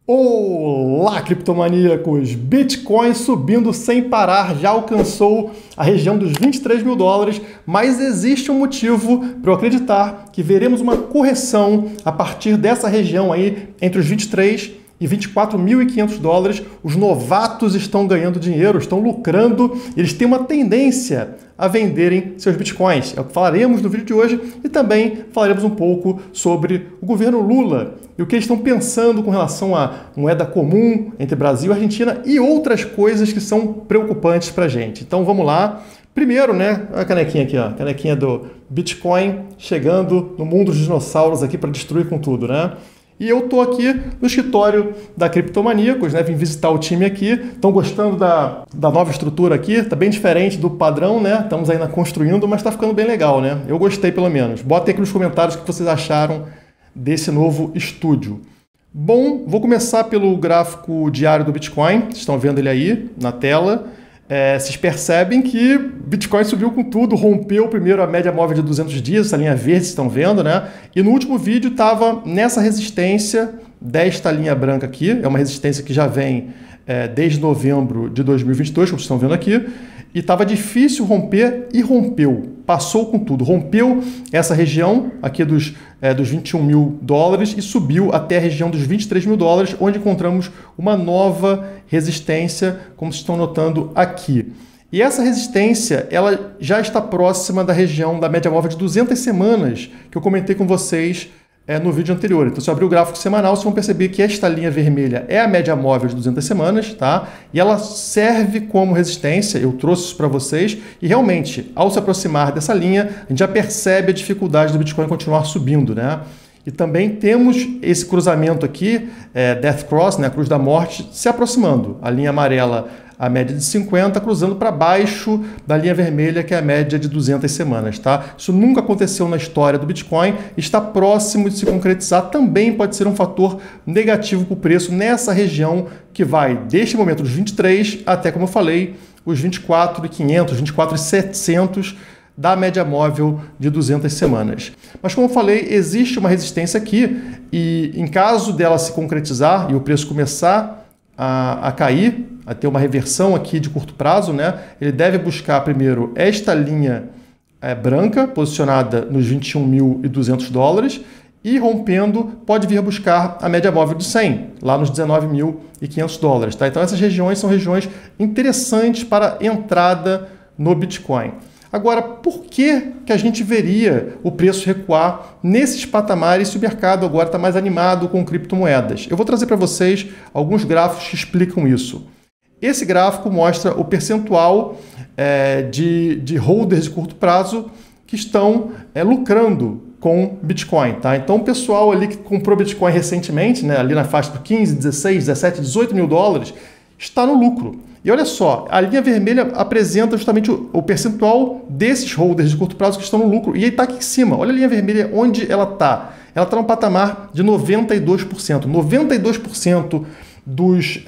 Olá, criptomaníacos! Bitcoin subindo sem parar, já alcançou a região dos 23 mil dólares, mas existe um motivo para eu acreditar que veremos uma correção a partir dessa região aí, entre os 23 e 24.500 dólares. Os novatos estão ganhando dinheiro, estão lucrando, eles têm uma tendência a venderem seus bitcoins. É o que falaremos no vídeo de hoje e também falaremos um pouco sobre o governo Lula e o que eles estão pensando com relação à moeda comum entre Brasil e Argentina e outras coisas que são preocupantes para a gente. Então vamos lá. Primeiro, né, a canequinha aqui, ó, canequinha do Bitcoin chegando no mundo dos dinossauros aqui para destruir com tudo, né? E eu estou aqui no escritório da Criptomaníacos, né? Vim visitar o time aqui. Estão gostando da nova estrutura aqui? Está bem diferente do padrão, né? Estamos ainda construindo, mas está ficando bem legal, né? Eu gostei pelo menos. Botem aqui nos comentários o que vocês acharam desse novo estúdio. Bom, vou começar pelo gráfico diário do Bitcoin. Vocês estão vendo ele aí na tela. Vocês percebem que Bitcoin subiu com tudo, rompeu primeiro a média móvel de 200 dias, essa linha verde, vocês estão vendo, né? E no último vídeo estava nessa resistência desta linha branca aqui, é uma resistência que já vem desde novembro de 2022, como vocês estão vendo aqui, e estava difícil romper e rompeu, passou com tudo, rompeu essa região aqui dos 21 mil dólares e subiu até a região dos 23 mil dólares, onde encontramos uma nova resistência, como vocês estão notando aqui. E essa resistência, ela já está próxima da região da média móvel de 200 semanas, que eu comentei com vocês no vídeo anterior. Então, se eu abrir o gráfico semanal, vocês vão perceber que esta linha vermelha é a média móvel de 200 semanas, tá? E ela serve como resistência, eu trouxe isso para vocês, e realmente, ao se aproximar dessa linha, a gente já percebe a dificuldade do Bitcoin continuar subindo, né? E também temos esse cruzamento aqui, Death Cross, né, a cruz da morte, se aproximando. A linha amarela, a média de 50, cruzando para baixo da linha vermelha, que é a média de 200 semanas, tá? Isso nunca aconteceu na história do Bitcoin, está próximo de se concretizar, também pode ser um fator negativo para o preço nessa região que vai, deste momento, dos 23 até, como eu falei, os 24.500, 24.700 da média móvel de 200 semanas. Mas, como eu falei, existe uma resistência aqui e, em caso dela se concretizar e o preço começar a cair, a ter uma reversão aqui de curto prazo, né? Ele deve buscar primeiro esta linha branca, posicionada nos 21.200 dólares, e rompendo, pode vir buscar a média móvel de 100, lá nos 19.500 dólares. Tá? Então essas regiões são regiões interessantes para entrada no Bitcoin. Agora, por que a gente veria o preço recuar nesses patamares se o mercado agora está mais animado com criptomoedas? Eu vou trazer para vocês alguns gráficos que explicam isso. Esse gráfico mostra o percentual de holders de curto prazo que estão lucrando com Bitcoin. Tá? Então, o pessoal ali que comprou Bitcoin recentemente, né, ali na faixa de 15, 16, 17, 18 mil dólares, está no lucro. E olha só, a linha vermelha apresenta justamente o percentual desses holders de curto prazo que estão no lucro. E aí está aqui em cima. Olha a linha vermelha onde ela está. Ela está no patamar de 92%. 92% dos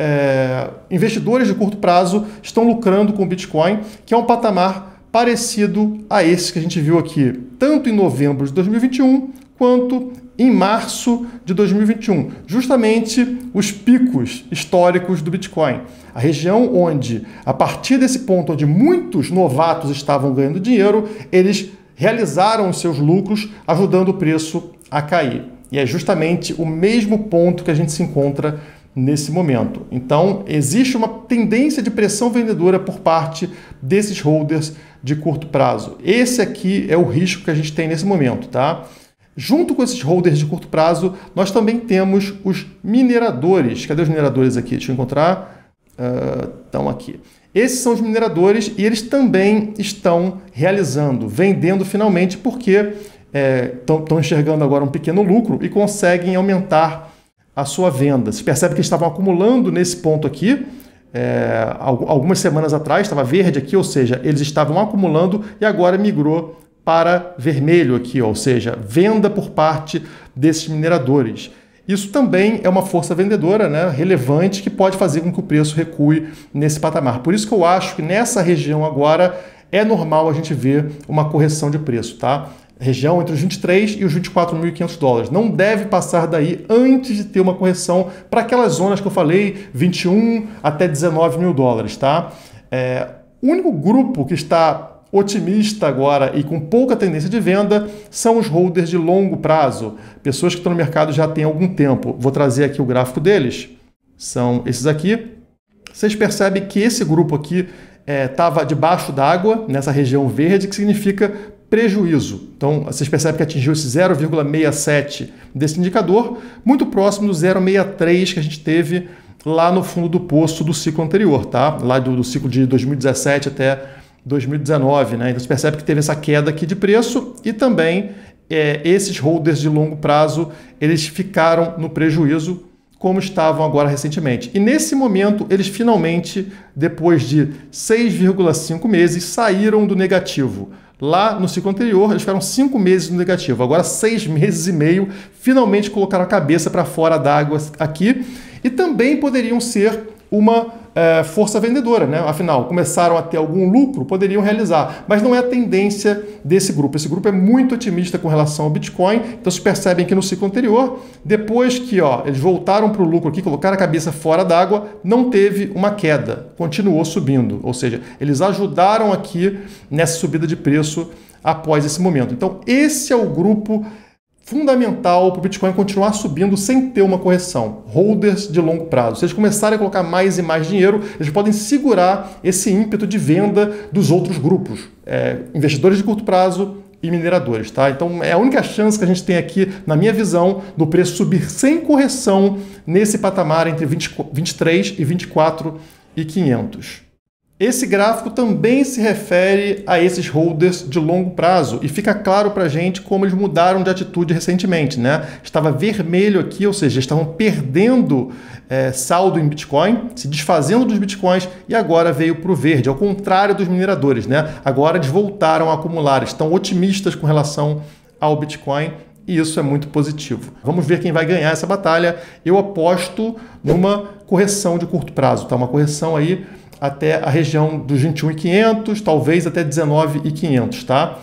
investidores de curto prazo estão lucrando com o Bitcoin, que é um patamar parecido a esse que a gente viu aqui, tanto em novembro de 2021 quanto em março de 2021, justamente os picos históricos do Bitcoin. A região onde, a partir desse ponto onde muitos novatos estavam ganhando dinheiro, eles realizaram os seus lucros, ajudando o preço a cair. E é justamente o mesmo ponto que a gente se encontra nesse momento. Então, existe uma tendência de pressão vendedora por parte desses holders de curto prazo. Esse aqui é o risco que a gente tem nesse momento, tá? Junto com esses holders de curto prazo, nós também temos os mineradores. Cadê os mineradores aqui? Deixa eu encontrar. Estão aqui. Esses são os mineradores e eles também estão realizando, vendendo finalmente, porque estão enxergando agora um pequeno lucro e conseguem aumentar a sua venda. Você percebe que eles estavam acumulando nesse ponto aqui, algumas semanas atrás, estava verde aqui, ou seja, eles estavam acumulando e agora migrou para vermelho aqui, ou seja, venda por parte desses mineradores. Isso também é uma força vendedora, né, relevante, que pode fazer com que o preço recue nesse patamar. Por isso que eu acho que nessa região agora é normal a gente ver uma correção de preço, tá? região entre os 23 e os 24.500 dólares. Não deve passar daí antes de ter uma correção para aquelas zonas que eu falei, 21 até 19 mil dólares, tá? O único grupo que está otimista agora e com pouca tendência de venda são os holders de longo prazo, pessoas que estão no mercado já tem algum tempo. Vou trazer aqui o gráfico deles, são esses aqui. Vocês percebem que esse grupo aqui estava debaixo d'água, nessa região verde, que significa prejuízo. Então, vocês percebem que atingiu esse 0,67 desse indicador, muito próximo do 0,63 que a gente teve lá no fundo do poço do ciclo anterior, tá? Lá do ciclo de 2017 até 2019, né? Então, você percebe que teve essa queda aqui de preço e também esses holders de longo prazo, eles ficaram no prejuízo, como estavam agora recentemente. E nesse momento, eles finalmente, depois de 6,5 meses, saíram do negativo. Lá no ciclo anterior, eles ficaram 5 meses no negativo. Agora, 6 meses e meio, finalmente colocaram a cabeça para fora d'água aqui. E também poderiam ser uma força vendedora, né? Afinal, começaram a ter algum lucro, poderiam realizar. Mas não é a tendência desse grupo. Esse grupo é muito otimista com relação ao Bitcoin. Então, vocês percebem que no ciclo anterior, depois que eles voltaram para o lucro aqui, colocaram a cabeça fora d'água, não teve uma queda, continuou subindo. Ou seja, eles ajudaram aqui nessa subida de preço após esse momento. Então, esse é o grupo fundamental para o Bitcoin continuar subindo sem ter uma correção. Holders de longo prazo. Se eles começarem a colocar mais e mais dinheiro, eles podem segurar esse ímpeto de venda dos outros grupos. Investidores de curto prazo e mineradores, tá? Então é a única chance que a gente tem aqui, na minha visão, do preço subir sem correção nesse patamar entre 23 e 24.500. Esse gráfico também se refere a esses holders de longo prazo e fica claro para a gente como eles mudaram de atitude recentemente, né? Estava vermelho aqui, ou seja, estavam perdendo saldo em Bitcoin, se desfazendo dos Bitcoins e agora veio para o verde, ao contrário dos mineradores, né? Agora eles voltaram a acumular, estão otimistas com relação ao Bitcoin. E isso é muito positivo. Vamos ver quem vai ganhar essa batalha. Eu aposto numa correção de curto prazo, tá? Uma correção aí até a região dos 21.500, talvez até 19.500, tá?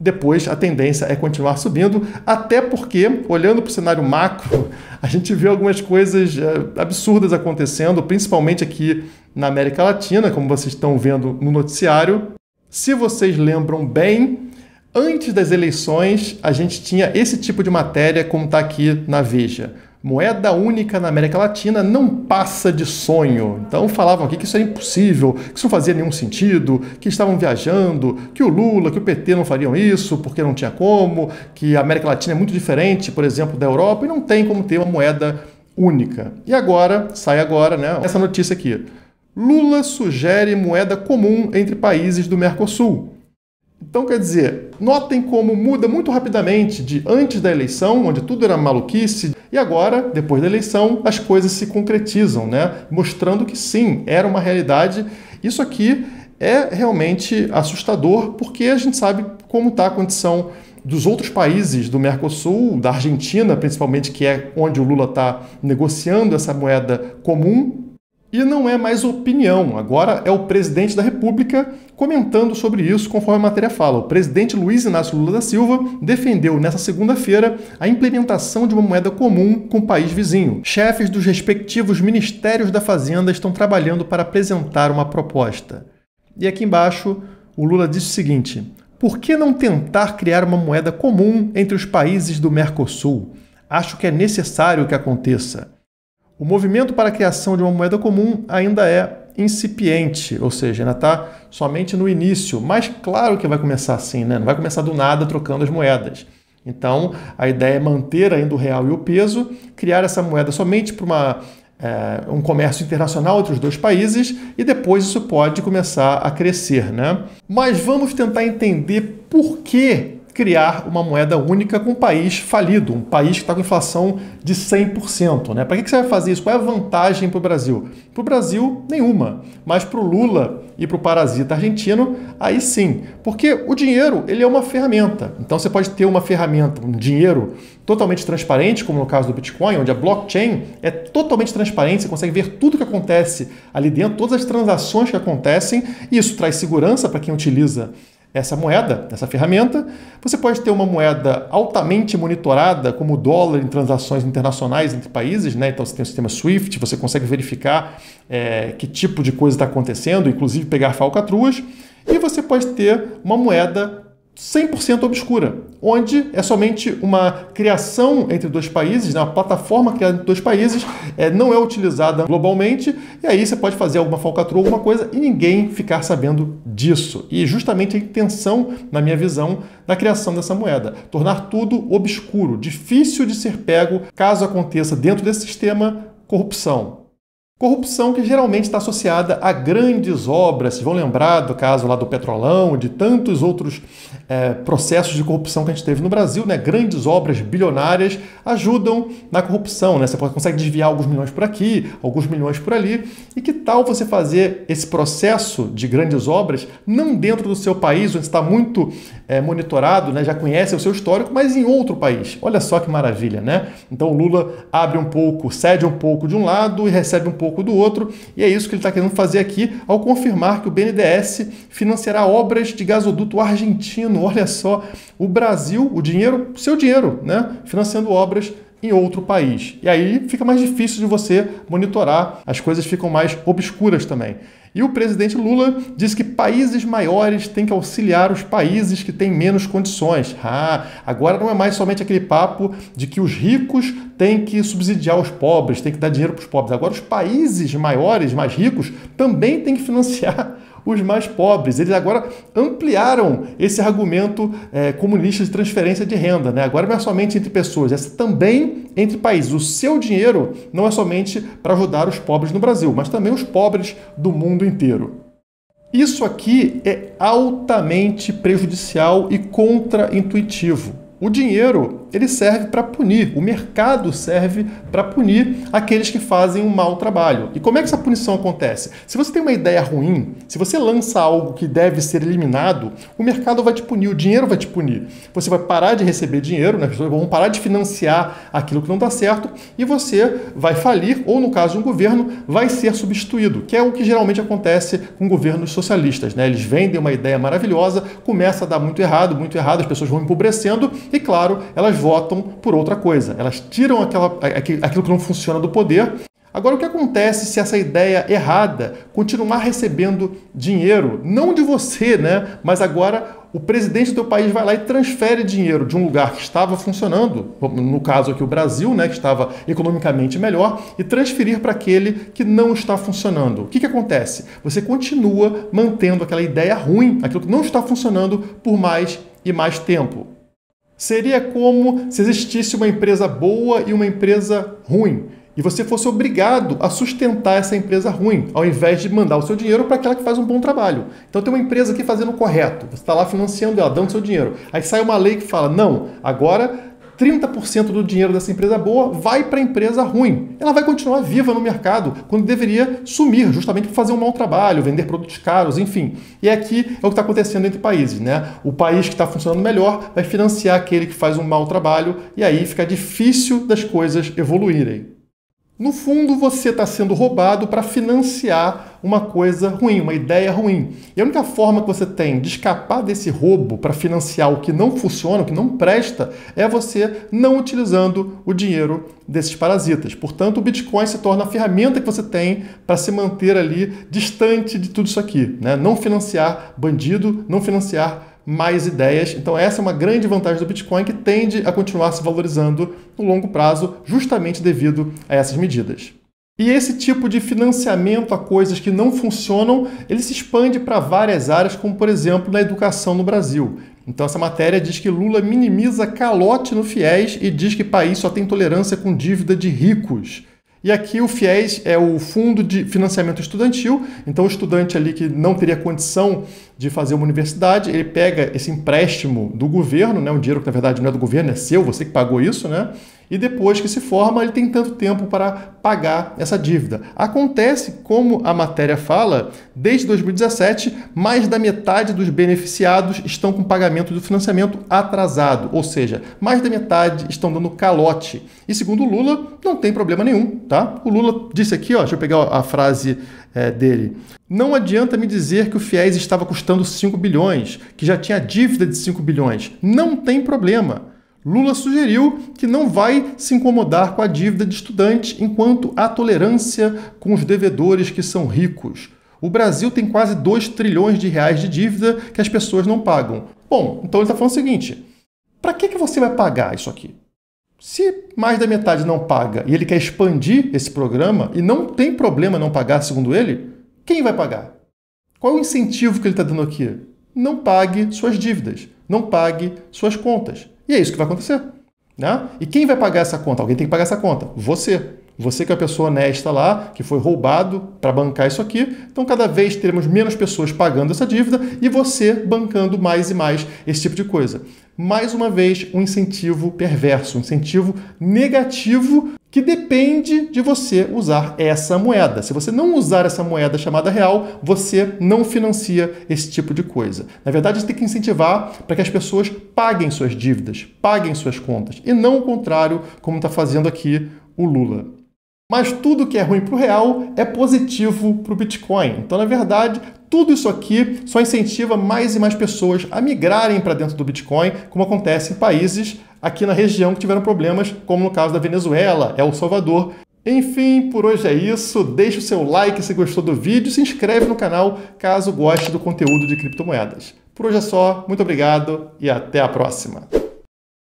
Depois a tendência é continuar subindo, até porque, olhando para o cenário macro, a gente vê algumas coisas absurdas acontecendo, principalmente aqui na América Latina, como vocês estão vendo no noticiário. Se vocês lembram bem, antes das eleições, a gente tinha esse tipo de matéria, como está aqui na Veja. Moeda única na América Latina não passa de sonho. Então falavam aqui que isso era impossível, que isso não fazia nenhum sentido, que estavam viajando, que o Lula, que o PT não fariam isso porque não tinha como, que a América Latina é muito diferente, por exemplo, da Europa e não tem como ter uma moeda única. E agora, sai agora, né, essa notícia aqui. Lula sugere moeda comum entre países do Mercosul. Então, quer dizer, notem como muda muito rapidamente de antes da eleição, onde tudo era maluquice, e agora, depois da eleição, as coisas se concretizam, né? Mostrando que sim, era uma realidade. Isso aqui é realmente assustador, porque a gente sabe como está a condição dos outros países do Mercosul, da Argentina principalmente, que é onde o Lula está negociando essa moeda comum. E não é mais opinião, agora é o presidente da República comentando sobre isso, conforme a matéria fala. O presidente Luiz Inácio Lula da Silva defendeu nesta segunda-feira a implementação de uma moeda comum com o país vizinho. Chefes dos respectivos ministérios da Fazenda estão trabalhando para apresentar uma proposta. E aqui embaixo, o Lula disse o seguinte: por que não tentar criar uma moeda comum entre os países do Mercosul? Acho que é necessário que aconteça. O movimento para a criação de uma moeda comum ainda é incipiente, ou seja, ainda está somente no início, mas claro que vai começar assim, né? Não vai começar do nada trocando as moedas. Então, a ideia é manter ainda o real e o peso, criar essa moeda somente para um comércio internacional entre os dois países e depois isso pode começar a crescer, né? Mas vamos tentar entender por que criar uma moeda única com um país falido, um país que está com inflação de 100%. Né? Para que você vai fazer isso? Qual é a vantagem para o Brasil? Para o Brasil, nenhuma. Mas para o Lula e para o parasita argentino, aí sim. Porque o dinheiro ele é uma ferramenta. Então você pode ter uma ferramenta, um dinheiro totalmente transparente, como no caso do Bitcoin, onde a blockchain é totalmente transparente, você consegue ver tudo que acontece ali dentro, todas as transações que acontecem, e isso traz segurança para quem utiliza essa moeda, essa ferramenta. Você pode ter uma moeda altamente monitorada, como o dólar em transações internacionais entre países, né? Então você tem o sistema SWIFT, você consegue verificar que tipo de coisa está acontecendo, inclusive pegar falcatruas. E você pode ter uma moeda 100% obscura, onde é somente uma criação entre dois países, né? Uma plataforma criada entre dois países, não é utilizada globalmente, e aí você pode fazer alguma falcatrua, alguma coisa, e ninguém ficar sabendo disso. E justamente a intenção, na minha visão, da criação dessa moeda, tornar tudo obscuro, difícil de ser pego, caso aconteça dentro desse sistema corrupção. Corrupção que geralmente está associada a grandes obras. Vocês vão lembrar do caso lá do Petrolão, de tantos outros processos de corrupção que a gente teve no Brasil, né? Grandes obras bilionárias ajudam na corrupção, né? Você consegue desviar alguns milhões por aqui, alguns milhões por ali. E que tal você fazer esse processo de grandes obras não dentro do seu país, onde está muito monitorado, né? Já conhece o seu histórico, mas em outro país? Olha só que maravilha, né? Então o Lula abre um pouco, cede um pouco de um lado e recebe um pouco do outro, e é isso que ele está querendo fazer aqui ao confirmar que o BNDES financiará obras de gasoduto argentino. Olha só, o Brasil, o dinheiro, seu dinheiro, né? Financiando obras em outro país. E aí fica mais difícil de você monitorar, as coisas ficam mais obscuras também. E o presidente Lula diz que países maiores têm que auxiliar os países que têm menos condições. Agora não é mais somente aquele papo de que os ricos têm que subsidiar os pobres, têm que dar dinheiro para os pobres. Agora os países maiores, mais ricos, também têm que financiar os mais pobres. Eles agora ampliaram esse argumento comunista de transferência de renda, né? Agora não é somente entre pessoas, é também entre países. O seu dinheiro não é somente para ajudar os pobres no Brasil, mas também os pobres do mundo inteiro. Isso aqui é altamente prejudicial e contra-intuitivo. O dinheiro, ele serve para punir, o mercado serve para punir aqueles que fazem um mau trabalho. E como é que essa punição acontece? Se você tem uma ideia ruim, se você lança algo que deve ser eliminado, o mercado vai te punir, o dinheiro vai te punir. Você vai parar de receber dinheiro, né? As pessoas vão parar de financiar aquilo que não dá certo e você vai falir, ou no caso de um governo, vai ser substituído, que é o que geralmente acontece com governos socialistas, né? Eles vendem uma ideia maravilhosa, começa a dar muito errado, as pessoas vão empobrecendo, e, claro, elas votam por outra coisa. Elas tiram aquilo que não funciona do poder. Agora, o que acontece se essa ideia errada continuar recebendo dinheiro, não de você, né? Mas agora o presidente do teu país vai lá e transfere dinheiro de um lugar que estava funcionando, no caso aqui o Brasil, né? Que estava economicamente melhor, e transferir para aquele que não está funcionando. O que acontece? Você continua mantendo aquela ideia ruim, aquilo que não está funcionando por mais e mais tempo. Seria como se existisse uma empresa boa e uma empresa ruim, e você fosse obrigado a sustentar essa empresa ruim, ao invés de mandar o seu dinheiro para aquela que faz um bom trabalho. Então tem uma empresa aqui fazendo o correto, você está lá financiando ela, dando seu dinheiro. Aí sai uma lei que fala, não, agora 30% do dinheiro dessa empresa boa vai para a empresa ruim. Ela vai continuar viva no mercado, quando deveria sumir, justamente por fazer um mau trabalho, vender produtos caros, enfim. E aqui é o que está acontecendo entre países, né? O país que está funcionando melhor vai financiar aquele que faz um mau trabalho, e aí fica difícil das coisas evoluírem. No fundo, você está sendo roubado para financiar uma coisa ruim, uma ideia ruim. E a única forma que você tem de escapar desse roubo para financiar o que não funciona, o que não presta, é você não utilizando o dinheiro desses parasitas. Portanto, o Bitcoin se torna a ferramenta que você tem para se manter ali distante de tudo isso aqui, né? Não financiar bandido, não financiar mais ideias. Então essa é uma grande vantagem do Bitcoin, que tende a continuar se valorizando no longo prazo, justamente devido a essas medidas. E esse tipo de financiamento a coisas que não funcionam, ele se expande para várias áreas, como por exemplo na educação no Brasil. Então essa matéria diz que Lula minimiza calote no FIES e diz que país só tem tolerância com dívida de ricos. E aqui o FIES é o Fundo de Financiamento Estudantil, então o estudante ali que não teria condição de fazer uma universidade, ele pega esse empréstimo do governo, né, um dinheiro que na verdade não é do governo, é seu, você que pagou isso, né? E depois que se forma, ele tem tanto tempo para pagar essa dívida. Acontece, como a matéria fala, desde 2017, mais da metade dos beneficiados estão com pagamento do financiamento atrasado, ou seja, mais da metade estão dando calote. E segundo o Lula, não tem problema nenhum, tá? O Lula disse aqui, ó, deixa eu pegar a frase dele. Não adianta me dizer que o FIES estava custando 5 bilhões, que já tinha dívida de 5 bilhões. Não tem problema. Lula sugeriu que não vai se incomodar com a dívida de estudante enquanto há tolerância com os devedores que são ricos. O Brasil tem quase 2 trilhões de reais de dívida que as pessoas não pagam. Bom, então ele está falando o seguinte, para que você vai pagar isso aqui? Se mais da metade não paga e ele quer expandir esse programa e não tem problema não pagar, segundo ele, quem vai pagar? Qual é o incentivo que ele está dando aqui? Não pague suas dívidas, não pague suas contas. E é isso que vai acontecer. Né? E quem vai pagar essa conta? Alguém tem que pagar essa conta. Você. Você que é a pessoa honesta lá, que foi roubado para bancar isso aqui. Então, cada vez teremos menos pessoas pagando essa dívida e você bancando mais e mais esse tipo de coisa. Mais uma vez, um incentivo perverso, um incentivo negativo que depende de você usar essa moeda. Se você não usar essa moeda chamada real, você não financia esse tipo de coisa. Na verdade, você tem que incentivar para que as pessoas paguem suas dívidas, paguem suas contas, e não o contrário, como está fazendo aqui o Lula. Mas tudo que é ruim para o real é positivo para o Bitcoin. Então, na verdade, tudo isso aqui só incentiva mais e mais pessoas a migrarem para dentro do Bitcoin, como acontece em países aqui na região que tiveram problemas, como no caso da Venezuela, El Salvador. Enfim, por hoje é isso. Deixe o seu like se gostou do vídeo, se inscreve no canal caso goste do conteúdo de criptomoedas. Por hoje é só, muito obrigado e até a próxima.